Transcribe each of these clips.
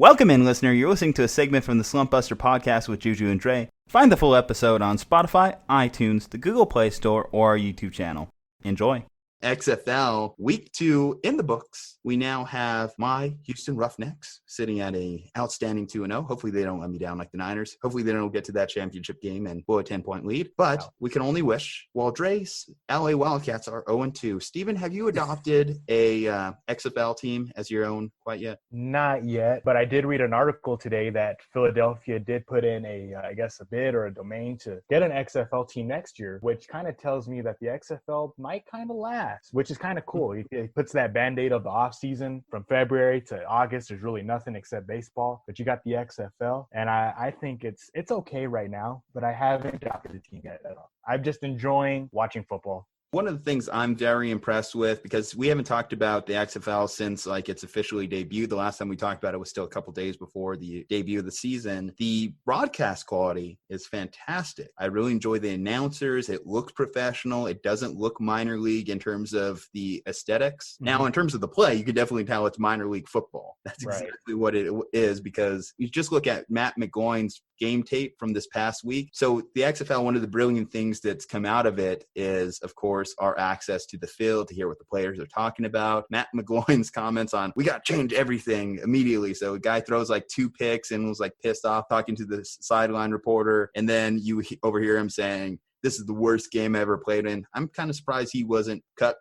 Welcome in, listener. You're listening to a segment from the Slumpbuster podcast with Ju-Ju and Dre. Find the full episode on Spotify, iTunes, the Google Play Store, or our YouTube channel. Enjoy. XFL Week 2 in the books. We now have my Houston Roughnecks sitting at a outstanding 2-0. Hopefully they don't let me down like the Niners. Hopefully they don't get to that championship game and blow a 10-point lead. But we can only wish. While Dre's LA Wildcats are 0-2. Steven, have you adopted a XFL team as your own quite yet? Not yet, but I did read an article today that Philadelphia did put in a bid or a domain to get an XFL team next year, which kind of tells me that the XFL might kind of last, which is kind of cool. It puts that Band-Aid of the off season from February to August. There's really nothing except baseball, but you got the XFL, and I think it's okay right now, but I haven't adopted a team yet at all. I'm just enjoying watching football. One of the things I'm very impressed with, because we haven't talked about the XFL since it's officially debuted. The last time we talked about it was still a couple days before the debut of the season. The broadcast quality is fantastic. I really enjoy the announcers. It looks professional. It doesn't look minor league in terms of the aesthetics. Mm-hmm. Now, in terms of the play, you can definitely tell it's minor league football. That's exactly what it is, because you just look at Matt McGloin's game tape from this past week. So the XFL, one of the brilliant things that's come out of it is, of course, our access to the field to hear what the players are talking about. Matt McGloin's comments on, we got to change everything immediately. So a guy throws 2 picks and was pissed off talking to the sideline reporter. And then you overhear him saying, this is the worst game I ever played in. I'm kind of surprised he wasn't cut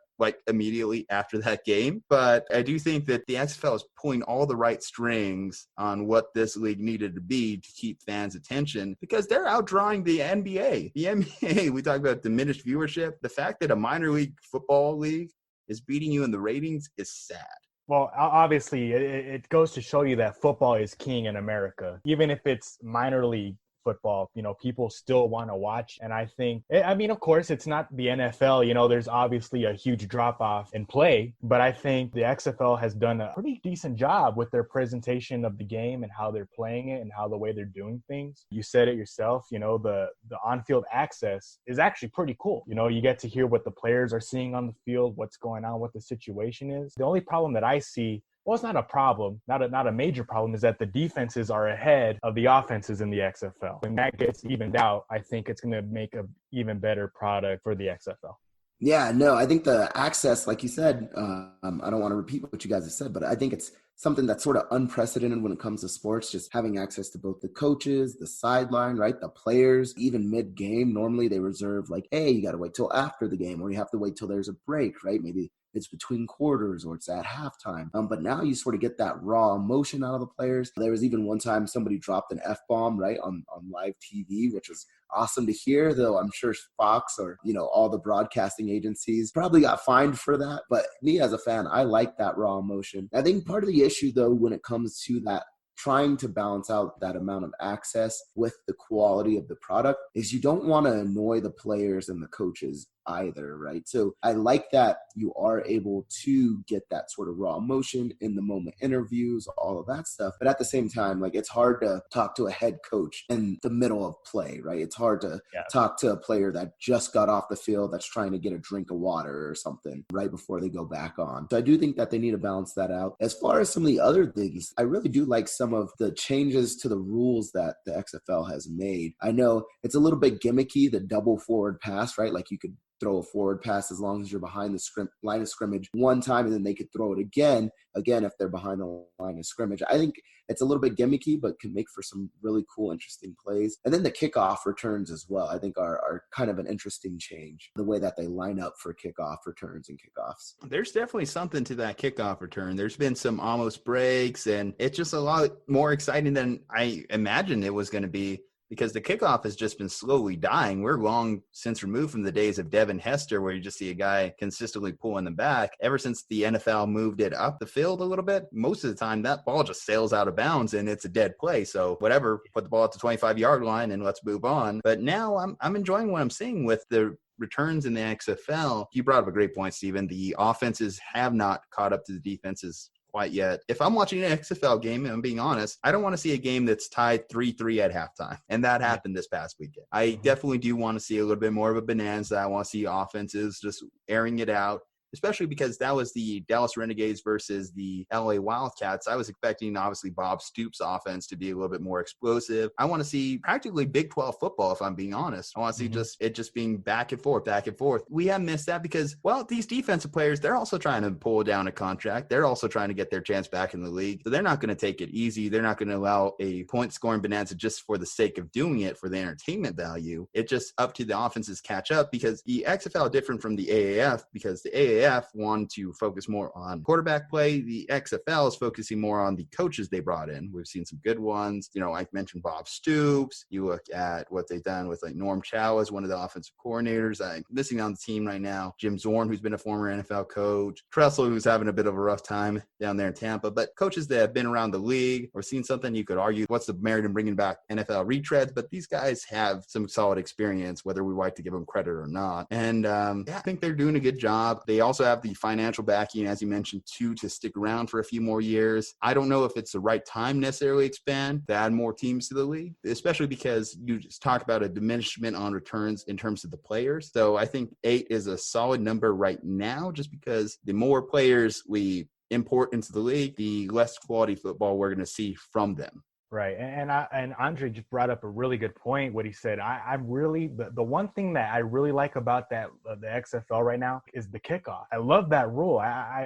immediately after that game. But I do think that the XFL is pulling all the right strings on what this league needed to be to keep fans' attention, because they're outdrawing the NBA. The NBA, we talk about diminished viewership. The fact that a minor league football league is beating you in the ratings is sad. Well, obviously, it goes to show you that football is king in America. Even if it's minor league football, people still want to watch. And I think, of course, it's not the NFL, there's obviously a huge drop off in play, but I think the XFL has done a pretty decent job with their presentation of the game and how they're playing it and how the way they're doing things. You said it yourself, the on-field access is actually pretty cool. You get to hear what the players are seeing on the field, what's going on, what the situation is. The only problem that I see, well, it's not a problem, not a major problem, is that the defenses are ahead of the offenses in the XFL. When that gets evened out, I think it's going to make an even better product for the XFL. Yeah, no, I think the access, like you said, I don't want to repeat what you guys have said, but I think it's something that's sort of unprecedented when it comes to sports, just having access to both the coaches, the sideline, right, the players, even mid-game. Normally they reserve hey, you got to wait till after the game, or you have to wait till there's a break, right? Maybe it's between quarters or it's at halftime. But now you sort of get that raw emotion out of the players. There was even one time somebody dropped an F-bomb, right, on live TV, which was awesome to hear, though I'm sure Fox or, all the broadcasting agencies probably got fined for that. But me as a fan, I like that raw emotion. I think part of the issue, though, when it comes to that, trying to balance out that amount of access with the quality of the product, is you don't want to annoy the players and the coaches either, right? So I like that you are able to get that sort of raw emotion in the moment interviews, all of that stuff. But at the same time, it's hard to talk to a head coach in the middle of play, right? It's hard to talk to a player that just got off the field that's trying to get a drink of water or something right before they go back on. So I do think that they need to balance that out. As far as some of the other things, I really do like some of the changes to the rules that the XFL has made. I know it's a little bit gimmicky, the double forward pass, right? You could throw a forward pass as long as you're behind the line of scrimmage one time, and then they could throw it again if they're behind the line of scrimmage. I think it's a little bit gimmicky, but can make for some really cool, interesting plays. And then the kickoff returns as well, I think are kind of an interesting change, the way that they line up for kickoff returns and kickoffs. There's definitely something to that kickoff return. There's been some almost breaks, and it's just a lot more exciting than I imagined it was going to be, because the kickoff has just been slowly dying. We're long since removed from the days of Devin Hester, where you just see a guy consistently pulling them back. Ever since the NFL moved it up the field a little bit, most of the time that ball just sails out of bounds and it's a dead play. So whatever, put the ball at the 25-yard line and let's move on. But now I'm enjoying what I'm seeing with the returns in the XFL. You brought up a great point, Steven. The offenses have not caught up to the defenses quite yet. If I'm watching an XFL game, and I'm being honest, I don't want to see a game that's tied 3-3 at halftime. And that happened this past weekend. I definitely do want to see a little bit more of a bonanza. I want to see offenses just airing it out, especially because that was the Dallas Renegades versus the LA Wildcats. I was expecting, obviously, Bob Stoops' offense to be a little bit more explosive. I want to see practically Big 12 football, if I'm being honest. I want to see just being back and forth, back and forth. We have missed that because, well, these defensive players, they're also trying to pull down a contract. They're also trying to get their chance back in the league. So they're not going to take it easy. They're not going to allow a point scoring bonanza just for the sake of doing it for the entertainment value. It's just up to the offenses catch up, because the XFL is different from the AAF, because the AAF wanted to focus more on quarterback play. The XFL is focusing more on the coaches they brought in. We've seen some good ones. You know, I mentioned Bob Stoops. You look at what they've done with like Norm Chow as one of the offensive coordinators. I'm missing on the team right now. Jim Zorn, who's been a former NFL coach. Tressel, who's having a bit of a rough time down there in Tampa. But coaches that have been around the league or seen something, you could argue, what's the merit in bringing back NFL retreads? But these guys have some solid experience, whether we like to give them credit or not. And I think they're doing a good job. They also have the financial backing, as you mentioned, too, to stick around for a few more years. I don't know if it's the right time necessarily expand to add more teams to the league, especially because you just talk about a diminishment on returns in terms of the players. So I think 8 is a solid number right now, just because the more players we import into the league, the less quality football we're going to see from them. Right. And Aundre just brought up a really good point. What he said, I really, the one thing that I really like about that, the XFL right now, is the kickoff. I love that rule.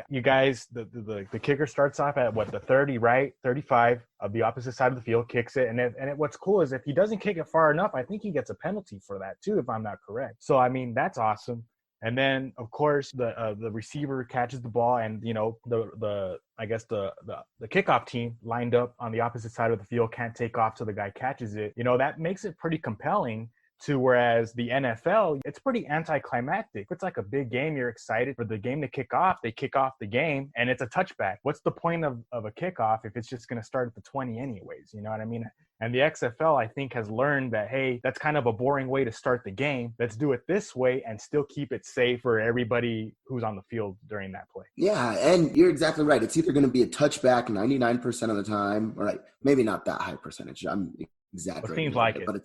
You guys, the kicker starts off at the 30, right? 35 of the opposite side of the field, kicks it. And what's cool is if he doesn't kick it far enough, I think he gets a penalty for that too, if I'm not correct. So, I mean, that's awesome. And then, of course, the receiver catches the ball, and you know the kickoff team lined up on the opposite side of the field can't take off till the guy catches it. You know, that makes it pretty compelling. Whereas the NFL, it's pretty anticlimactic. It's like a big game. You're excited for the game to kick off. They kick off the game, and it's a touchback. What's the point of a kickoff if it's just going to start at the 20 anyways? You know what I mean? And the XFL, I think, has learned that, hey, that's kind of a boring way to start the game. Let's do it this way and still keep it safe for everybody who's on the field during that play. Yeah, and you're exactly right. It's either going to be a touchback 99% of the time, or maybe not that high percentage. I'm exaggerating. It seems like it. But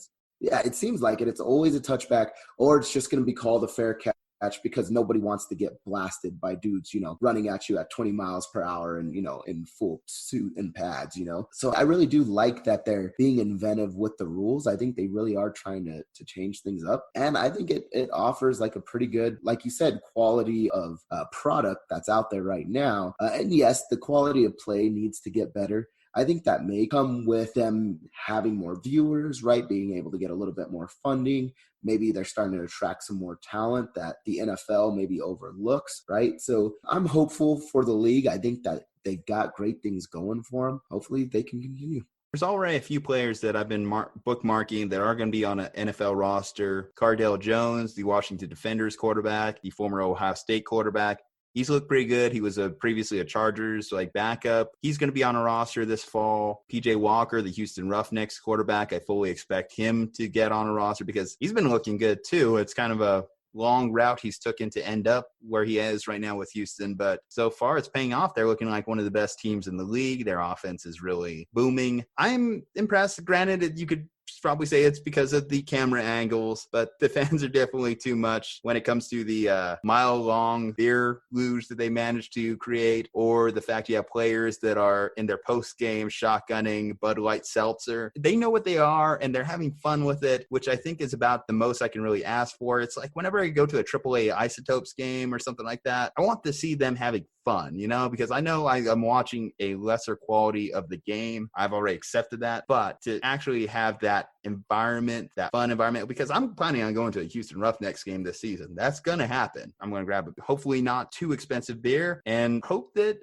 it seems like it. It's always a touchback, or it's just going to be called a fair catch because nobody wants to get blasted by dudes, you know, running at you at 20 miles per hour and, you know, in full suit and pads, you know. So I really do like that they're being inventive with the rules. I think they really are trying to change things up. And I think it offers like a pretty good, like you said, quality of product that's out there right now. And yes, the quality of play needs to get better. I think that may come with them having more viewers, right? Being able to get a little bit more funding. Maybe they're starting to attract some more talent that the NFL maybe overlooks, right? So I'm hopeful for the league. I think that they got great things going for them. Hopefully they can continue. There's already a few players that I've been bookmarking that are going to be on an NFL roster. Cardale Jones, the Washington Defenders quarterback, the former Ohio State quarterback. He's looked pretty good. He was previously a Chargers backup. He's going to be on a roster this fall. PJ Walker, the Houston Roughnecks quarterback, I fully expect him to get on a roster because he's been looking good too. It's kind of a long route he's taken to end up where he is right now with Houston, but so far it's paying off. They're looking like one of the best teams in the league. Their offense is really booming. I'm impressed. Granted, you could probably say it's because of the camera angles, but the fans are definitely too much when it comes to the mile-long beer luge that they managed to create, or the fact you have players that are in their post-game shotgunning Bud Light Seltzer. They know what they are, and they're having fun with it, which I think is about the most I can really ask for. It's like whenever I go to a AAA Isotopes game or something like that, I want to see them having fun, you know, because I know I'm watching a lesser quality of the game. I've already accepted that, but to actually have that environment, that fun environment, because I'm planning on going to a Houston Roughnecks game this season. That's going to happen. I'm going to grab a hopefully not too expensive beer and hope that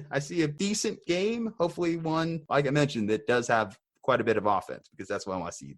I see a decent game. Hopefully one, like I mentioned, that does have quite a bit of offense, because that's what I want to see